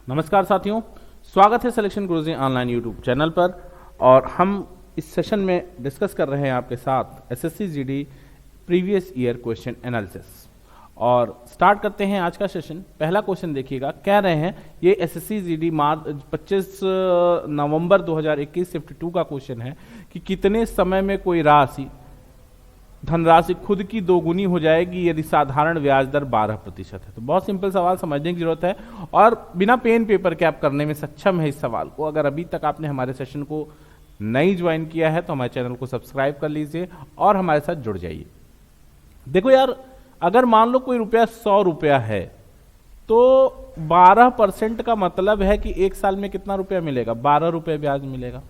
नमस्कार साथियों, स्वागत है सिलेक्शन गुरुजी ऑनलाइन यूट्यूब चैनल पर। और हम इस सेशन में डिस्कस कर रहे हैं आपके साथ SSC GD previous year question analysis. और स्टार्ट करते हैं आज का सेशन। पहला क्वेश्चन देखिएगा, कह रहे हैं ये एसएससी जीडी मार्च 25 नवंबर 2021 शिफ्ट 2 का क्वेश्चन है कि कितने समय में कोई धनराशि खुद की दोगुनी हो जाएगी यदि साधारण ब्याज दर 12% है। तो बहुत सिंपल सवाल, समझने की जरूरत है और बिना पेन पेपर के आप करने में सक्षम है इस सवाल को। अगर अभी तक आपने हमारे सेशन को नहीं ज्वाइन किया है तो हमारे चैनल को सब्सक्राइब कर लीजिए और हमारे साथ जुड़ जाइए। देखो यार, अगर मान लो कोई रुपया 100 रुपया है तो 12% का मतलब है कि एक साल में कितना रुपया मिलेगा? 12 रुपये ब्याज मिलेगा।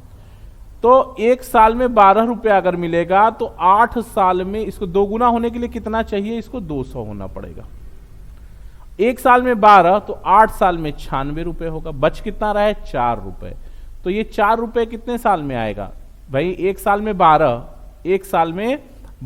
तो एक साल में 12 रुपया अगर मिलेगा तो 8 साल में इसको दोगुना होने के लिए कितना चाहिए? इसको 200 होना पड़ेगा। एक साल में 12 तो 8 साल में 96 रुपये होगा। बच कितना रहा है? 4 रुपये। तो ये 4 रुपये कितने साल में आएगा भाई? एक साल में 12, एक साल में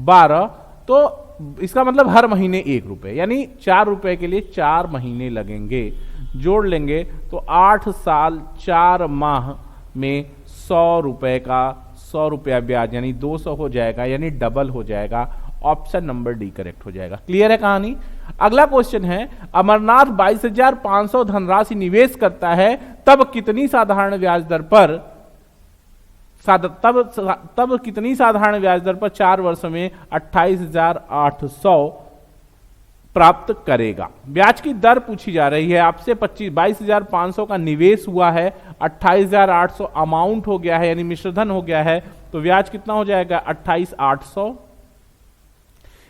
12, तो इसका मतलब हर महीने 1 रुपये, यानी 4 रुपये के लिए 4 महीने लगेंगे। जोड़ लेंगे तो 8 साल 4 माह में 100 रुपए का 100 रुपया ब्याज यानी 200 हो जाएगा, यानी डबल हो जाएगा। ऑप्शन नंबर डी करेक्ट हो जाएगा। क्लियर है कहानी? अगला क्वेश्चन है, अमरनाथ 22,500 धनराशि निवेश करता है तब कितनी साधारण ब्याज दर पर तब कितनी साधारण ब्याज दर पर 4 वर्षों में 28,800 प्राप्त करेगा। ब्याज की दर पूछी जा रही है आपसे। 22,500 का निवेश हुआ है, 28,800 अमाउंट हो गया है यानी मिश्रधन हो गया है, तो ब्याज कितना हो जाएगा? 28,800।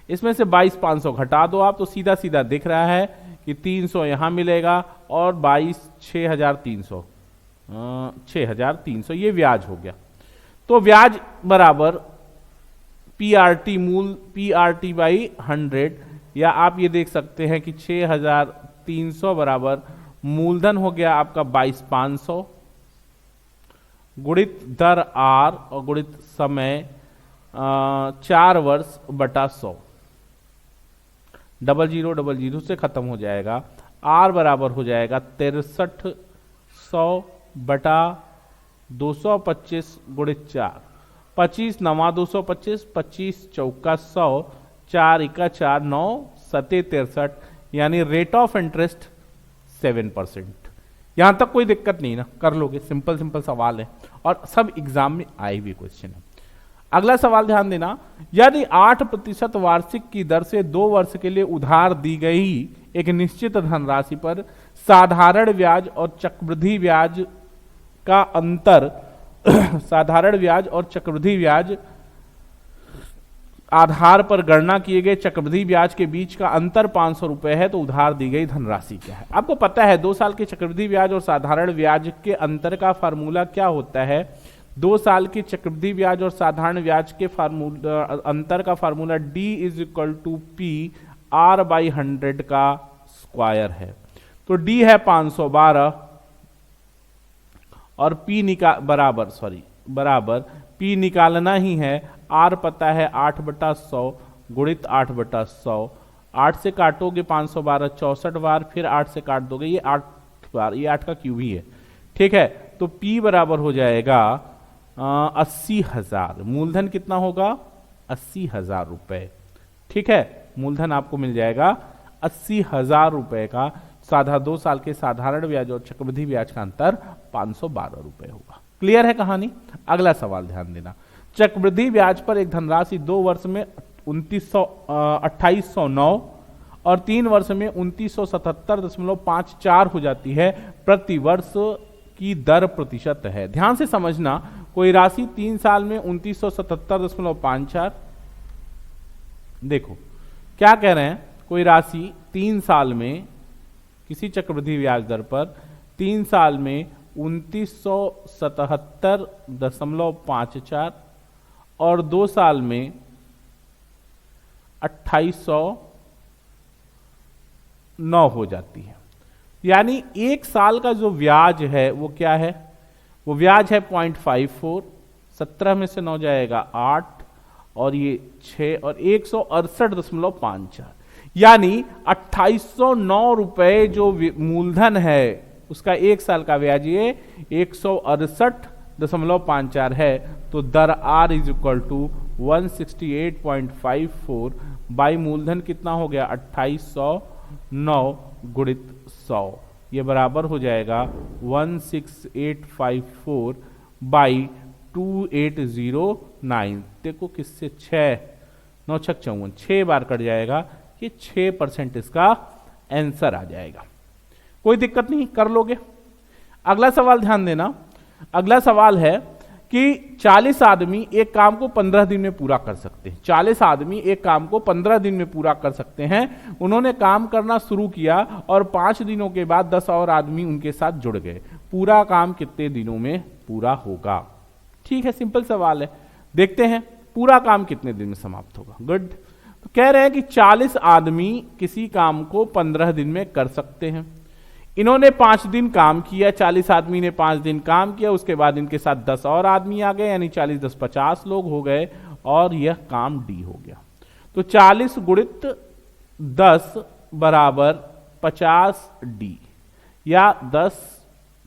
इसमें से 22,500 घटा दो आप तो सीधा सीधा दिख रहा है कि 300 यहां मिलेगा और 6,300 ये ब्याज हो गया। तो ब्याज बराबर पीआरटी मूल पीआरटी बाई 100, या आप ये देख सकते हैं कि 6,300 बराबर मूलधन हो गया आपका 22,500 गुणित दर आर और गुणित समय 4 वर्ष बटा 100। 0000 से खत्म हो जाएगा। आर बराबर हो जाएगा 6300 बटा 225 गुणित 4। 25 9 225, 25 चौका 100, 4 इक्का 4, 9 सते 63, यानी रेट ऑफ इंटरेस्ट 7%। यहां तक कोई दिक्कत नहीं ना, कर लोगे। सिंपल सिंपल सवाल है और सब एग्जाम में आए हुए क्वेश्चन है। अगला सवाल ध्यान देना, यदि 8% वार्षिक की दर से 2 वर्ष के लिए उधार दी गई एक निश्चित धनराशि पर साधारण ब्याज और चक्रवृद्धि ब्याज का अंतर साधारण ब्याज और चक्रवृद्धि ब्याज आधार पर गणना किए गए चक्रवृद्धि ब्याज के बीच का अंतर 500 रुपए है, तो उधार दी गई धनराशि क्या है? आपको पता है 2 साल के चक्रवृद्धि ब्याज और साधारण ब्याज के अंतर का फार्मूला क्या होता है? 2 साल के चक्रवृद्धि ब्याज और साधारण ब्याज के फार्मूला अंतर का फार्मूला D = P R/100 का स्क्वायर है। तो D है 512 और P बराबर P निकालना ही है। R पता है 8/100 गुणित 8/100। 8 से काटोगे 512 64 बार, फिर 8 से काट दोगे ये 8 बार, ये 8 का क्यूब ही है। ठीक है, तो P बराबर हो जाएगा 80,000। मूलधन कितना होगा? 80,000 रुपए। ठीक है, मूलधन आपको मिल जाएगा 80,000 रुपए का। 2 साल के साधारण ब्याज और चक्रवृद्धि ब्याज का अंतर 512 रुपए होगा। क्लियर है कहानी? अगला सवाल ध्यान देना, चक्रवृद्धि ब्याज पर एक धनराशि 2 वर्ष में 2809 और 3 वर्ष में 2977.54 हो जाती है। प्रति वर्ष की दर प्रतिशत है। ध्यान से समझना, कोई राशि 3 साल में 2977.54, देखो क्या कह रहे हैं, कोई राशि 3 साल में किसी चक्रवृद्धि ब्याज दर पर 3 साल में 2977.54 और 2 साल में 2809 हो जाती है। यानी एक साल का जो ब्याज है वो क्या है? वो ब्याज है 0.54। 17 में से 9 जाएगा 8 और ये 6 और 168.54, यानी 2809 रुपए जो मूलधन है उसका 1 साल का ब्याज ये 168.54 है। तो दर R is equal to 168.54 by मूलधन कितना हो गया 2809 गुणित 100, ये बराबर हो जाएगा 16854 बाई 2809। देखो किससे 6 9 6 54 6 बार कट जाएगा, ये 6% इसका आंसर आ जाएगा। कोई दिक्कत नहीं, कर लोगे। अगला सवाल ध्यान देना, अगला सवाल है कि 40 आदमी एक काम को 15 दिन में पूरा कर सकते हैं। 40 आदमी एक काम को 15 दिन में पूरा कर सकते हैं। उन्होंने काम करना शुरू किया और 5 दिनों के बाद 10 और आदमी उनके साथ जुड़ गए। पूरा काम कितने दिनों में पूरा होगा? ठीक है, सिंपल सवाल है, देखते हैं पूरा काम कितने दिन में समाप्त होगा। गुड। तो कह रहे हैं कि 40 आदमी किसी काम को 15 दिन में कर सकते हैं। इन्होंने 5 दिन काम किया, 40 आदमी ने 5 दिन काम किया, उसके बाद इनके साथ 10 और आदमी आ गए, यानी 40 10 50 लोग हो गए और यह काम डी हो गया। तो 40 गुणित 10 बराबर 50 डी, या 10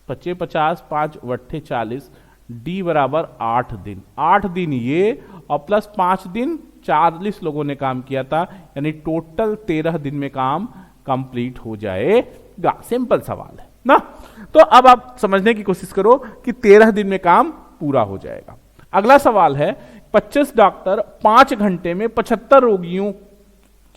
25 50 5 वट्ठे 40, डी बराबर 8 दिन। 8 दिन ये और प्लस 5 दिन 40 लोगों ने काम किया था, यानी टोटल 13 दिन में काम कंप्लीट हो जाएगा। सिंपल सवाल है ना। तो अब आप समझने की कोशिश करो कि 13 दिन में काम पूरा हो जाएगा। अगला सवाल है 25 डॉक्टर 5 घंटे में 75 रोगियों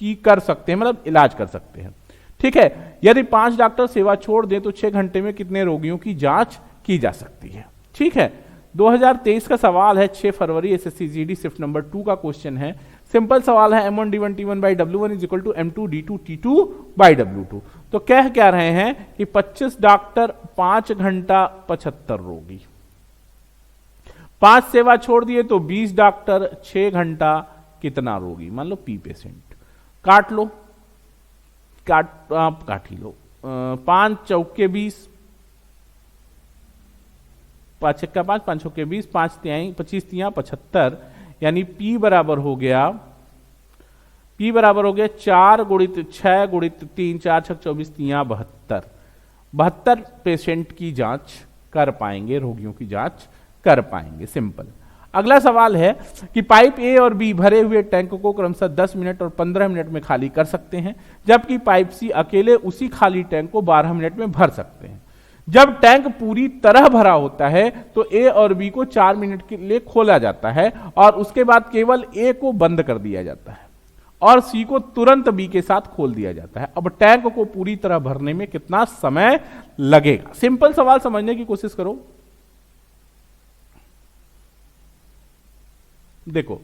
की कर सकते हैं, मतलब इलाज कर सकते हैं। ठीक है, यदि 5 डॉक्टर सेवा छोड़ दें तो 6 घंटे में कितने रोगियों की जांच की जा सकती है? ठीक है, 2023 का सवाल है, 6 फरवरी एसएससी जीडी शिफ्ट नंबर 2 का क्वेश्चन है। सिंपल सवाल है, M1 D1 T1 by W1 is equal to M2 D2 T2 by W2। तो कह क्या रहे हैं कि 25 डॉक्टर 5 घंटा 75 रोगी, 5 सेवा छोड़ दिए तो 20 डॉक्टर 6 घंटा कितना रोगी? मान लो P पेशेंट, काट लो, आप काट ही लो। 5 चौके 20, 5 छक्का 5, 5 छक्के 20, 5 तिहाई 25 तिहां 75, यानी P बराबर हो गया 4 गुणित 6 गुणित 3, 4 छक 24 तिहां 72। 72 पेशेंट की जांच कर पाएंगे, रोगियों की जांच कर पाएंगे। सिंपल। अगला सवाल है कि पाइप ए और बी भरे हुए टैंक को क्रमशः 10 मिनट और 15 मिनट में खाली कर सकते हैं, जबकि पाइप सी अकेले उसी खाली टैंक को 12 मिनट में भर सकते हैं। जब टैंक पूरी तरह भरा होता है तो ए और बी को 4 मिनट के लिए खोला जाता है और उसके बाद केवल ए को बंद कर दिया जाता है और सी को तुरंत बी के साथ खोल दिया जाता है। अब टैंक को पूरी तरह भरने में कितना समय लगेगा? सिंपल सवाल समझने की कोशिश करो। देखो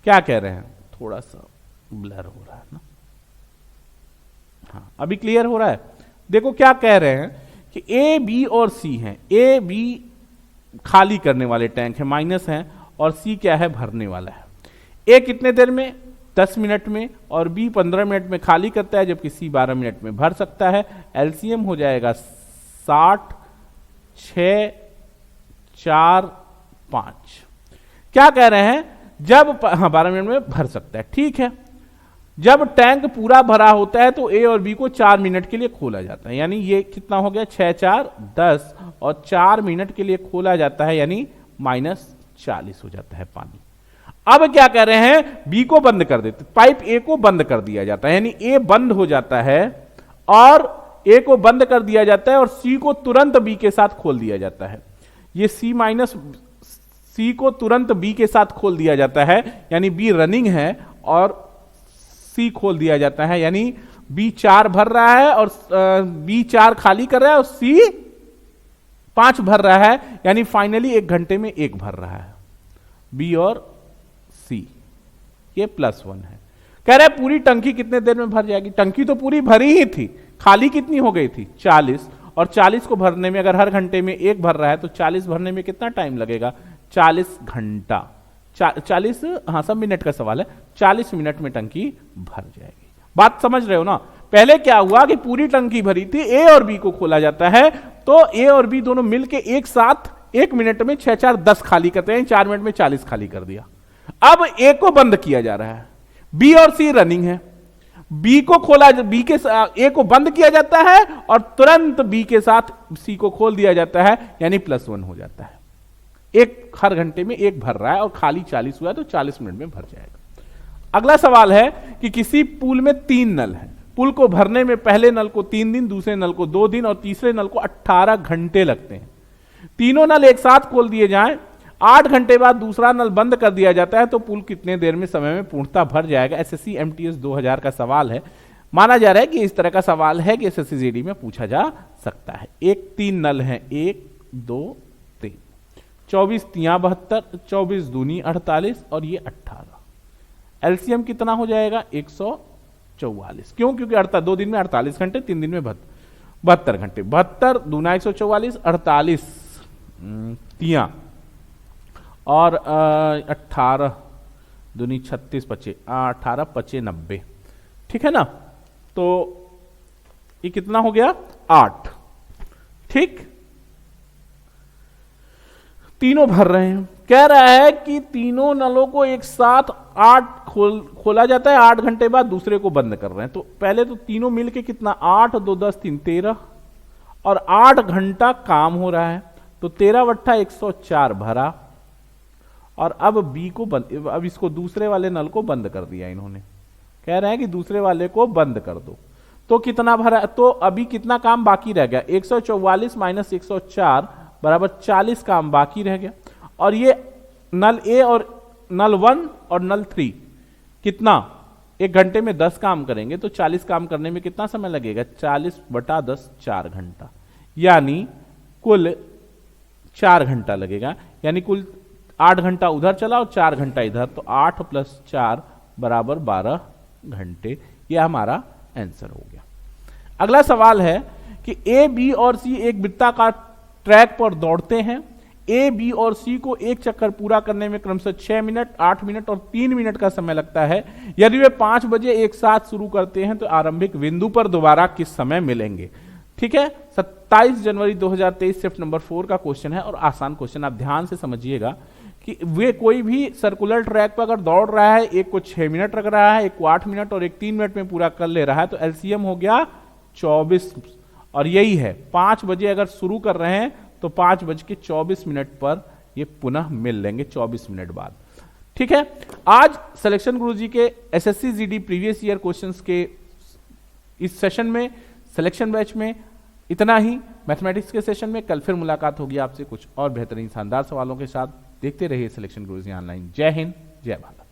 क्या कह रहे हैं, थोड़ा सा ब्लर हो रहा है ना, हाँ अभी क्लियर हो रहा है। देखो क्या कह रहे हैं कि ए बी और सी हैं। ए बी खाली करने वाले टैंक है, माइनस हैं, और सी क्या है? भरने वाला है। ए कितने देर में? 10 मिनट में, और बी 15 मिनट में खाली करता है, जबकि सी 12 मिनट में भर सकता है। एलसीएम हो जाएगा 60, 6, 4, 5। क्या कह रहे हैं? जब 12 मिनट में भर सकता है, ठीक है। जब टैंक पूरा भरा होता है तो ए और बी को 4 मिनट के लिए खोला जाता है, यानी ये कितना हो गया? 6 4 10, और 4 मिनट के लिए खोला जाता है, यानी -40 हो जाता है पानी। अब क्या कह रहे हैं? बी को बंद कर देते, पाइप ए को बंद कर दिया जाता है, यानी ए बंद हो जाता है और ए को बंद कर दिया जाता है और सी को तुरंत बी के साथ खोल दिया जाता है। ये सी को तुरंत बी के साथ खोल दिया जाता है, यानी बी रनिंग है और सी खोल दिया जाता है, यानी बी 4 भर रहा है और बी 4 खाली कर रहा है और सी 5 भर रहा है, यानी फाइनली 1 घंटे में 1 भर रहा है। बी और सी ये +1 है। कह रहा है पूरी टंकी कितने देर में भर जाएगी? टंकी तो पूरी भरी ही थी, खाली कितनी हो गई थी? 40, और 40 को भरने में अगर हर घंटे में 1 भर रहा है तो 40 भरने में कितना टाइम लगेगा? 40 घंटा। 40 हाँ सब मिनट का सवाल है, 40 मिनट में टंकी भर जाएगी। बात समझ रहे हो ना? पहले क्या हुआ कि पूरी टंकी भरी थी, ए और बी को खोला जाता है, तो ए और बी दोनों मिलके एक साथ 1 मिनट में 6 4 10 खाली करते हैं, 4 मिनट में 40 खाली कर दिया। अब ए को बंद किया जा रहा है, बी और सी रनिंग है। बी को खोला, बी के ए को बंद किया जाता है और तुरंत बी के साथ सी को खोल दिया जाता है, यानी +1 हो जाता है। एक हर घंटे में एक भर रहा है और खाली 40 हुआ तो 40 मिनट में भर जाएगा। अगला सवाल है कि किसी पूल में 3 नल है। पूल को भरने में पहले नल को 3 दिन, दूसरे नल को 2 दिन और तीसरे नल को 18 घंटे लगते हैं। तीनों नल एक साथ खोल दिए जाएं, 8 घंटे बाद दूसरा नल बंद कर दिया जाता है, तो पूल कितने देर में समय में पूर्णतः भर जाएगा? एसएससी एमटीएस 2000 का सवाल है। माना जा रहा है कि इस तरह का सवाल है कि एसएससी जीडी में पूछा जा सकता है। 3 नल है, 1 2 3, 24 तियां 72, 24 दूनी 48 और ये 18। एलसीएम कितना हो जाएगा? 144। क्यों? क्योंकि 2 दिन में 48 घंटे, 3 दिन में 72 घंटे। 72 दूना 144, 48 तियां और 18 दूनी 36 25, 18 25 90। ठीक है ना? तो ये कितना हो गया? 8। ठीक, तीनों भर रहे हैं। कह रहा है कि तीनों नलों को एक साथ 8 खोला जाता है, 8 घंटे बाद दूसरे को बंद कर रहे हैं। तो पहले तो तीनों मिलके कितना? 8 2 10 3 13 और 8 घंटा काम हो रहा है, तो 13 बट्टा 104 भरा और अब बी को बंद, अब इसको दूसरे वाले नल को बंद कर दिया इन्होंने। कह रहे हैं कि दूसरे वाले को बंद कर दो, तो कितना भरा? तो अभी कितना काम बाकी रह गया? 144 माइनस 104 बराबर 40 काम बाकी रह गया। और ये नल ए और नल 1 और नल 3 कितना? 1 घंटे में 10 काम करेंगे, तो 40 काम करने में कितना समय लगेगा? 40 बटा 10 4 घंटा, यानी कुल 4 घंटा लगेगा। यानी कुल 8 घंटा उधर चला और 4 घंटा इधर, तो 8 + 4 बराबर 12 घंटे। यह हमारा आंसर हो गया। अगला सवाल है कि ए बी और सी एक वृत्ताकार ट्रैक पर दौड़ते हैं। ए बी और सी को एक चक्कर पूरा करने में क्रमशः 6 मिनट 8 मिनट और 3 मिनट का समय लगता है। यदि वे 5 बजे एक साथ शुरू करते हैं तो आरंभिक बिंदु पर दोबारा किस समय मिलेंगे? ठीक है, 27 जनवरी 2023 शिफ्ट नंबर 4 का क्वेश्चन है और आसान क्वेश्चन। आप ध्यान से समझिएगा कि वे कोई भी सर्कुलर ट्रैक पर अगर दौड़ रहा है, एक को 6 मिनट लग रहा है, एक को 8 मिनट और एक 3 मिनट में पूरा कर ले रहा है, तो एलसीएम हो गया 24। और यही है, 5 बजे अगर शुरू कर रहे हैं तो 5:24 पर ये पुनः मिल लेंगे 24 मिनट बाद। ठीक है, आज सिलेक्शन गुरुजी के SSC GD previous year questions के इस सेशन में, सिलेक्शन बैच में इतना ही। मैथमेटिक्स के सेशन में कल फिर मुलाकात होगी आपसे कुछ और बेहतरीन शानदार सवालों के साथ। देखते रहिए सिलेक्शन गुरुजी ऑनलाइन। जय हिंद, जय भारत।